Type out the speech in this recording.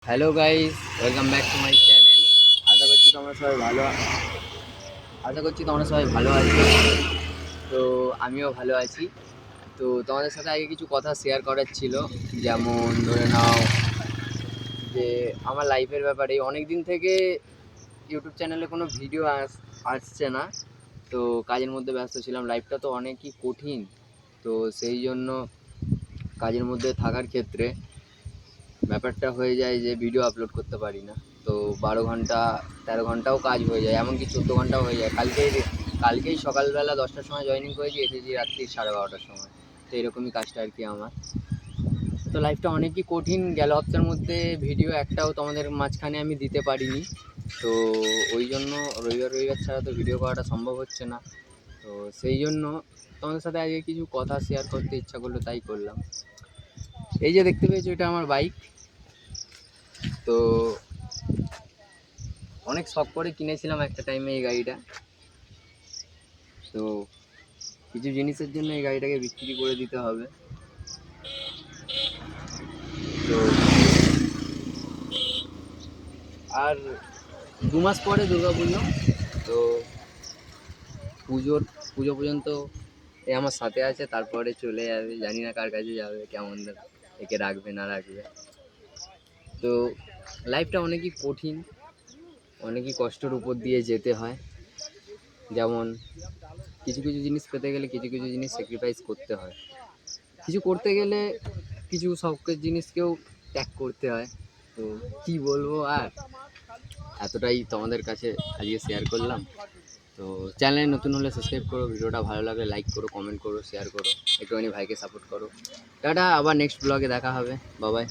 Hello guys, welcome back to my channel. আশা করছি তোমরা সবাই ভালো আশা করছি তোমরা সবাই ভালো আছো। তো আমিও ভালো আছি। তো তোমাদের সাথে আগে কিছু কথা শেয়ার করার ছিল। যেমন ধরে নাও যে আমার লাইফের ব্যাপারে অনেক দিন থেকে ইউটিউব চ্যানেলে কোনো ভিডিও আসছে না। তো কাজের মধ্যে ব্যস্ত ছিলাম, লাইফটা তো অনেকই কঠিন। তো সেই জন্য কাজের মধ্যে থাকার ক্ষেত্রে ব্যাপারটা হয়ে যায় যে ভিডিও আপলোড করতে পারি না। তো 12 ঘন্টা 13 ঘন্টাও কাজ হয়ে যায়, এমনকি 14 ঘন্টাও হয়ে যায়। কালকেই সকালবেলা 10টার সময় জয়েনিং করেছি, এসেছি রাত্রি 12:30টার সময়। তো এরকমই কাজটা আর কি আমার। তো লাইফটা অনেকই কঠিন গেল হপ্তার মধ্যে, ভিডিও একটাও তোমাদের মাঝখানে আমি দিতে পারিনি। তো ওই জন্য রবিবার রবিবার ছাড়া তো ভিডিও করাটা সম্ভব হচ্ছে না। তো সেই জন্য তোমাদের সাথে আগে কিছু কথা শেয়ার করতে ইচ্ছা করলো, তাই করলাম। এই যে দেখতে পেয়েছো, এটা আমার বাইক। তো অনেক শখ করে কিনেছিলাম একটা টাইমে এই গাড়িটা। তো কিছু জিনিসের জন্য এই গাড়িটাকে বিক্রি করে দিতে হবে। তো আর 2 মাস পরে দুর্গাপুজো। তো পুজোর পুজো পর্যন্ত এ আমার সাথে আছে, তারপরে চলে যাবে। জানি না কার কাছে যাবে, কেমন একে রাখবে না রাখবে। তো লাইফটা অনেকই কঠিন, অনেকই কষ্টের উপর দিয়ে যেতে হয়। যেমন কিছু কিছু জিনিস পেতে গেলে কিছু কিছু জিনিস স্যাক্রিফাইস করতে হয়। কিছু করতে গেলে কিছু শখের জিনিসকেও ত্যাগ করতে হয়। তো কি বলবো আর, এতটাই তোমাদের কাছে আজকে শেয়ার করলাম। তো চ্যানেলে নতুন হলে সাবস্ক্রাইব করো, ভিডিওটা ভালো লাগলে লাইক করো, কমেন্ট করো, শেয়ার করো, একটুখানি ভাইকে সাপোর্ট করো। টাটা, আবার নেক্সট ব্লগে দেখা হবে। Bye bye.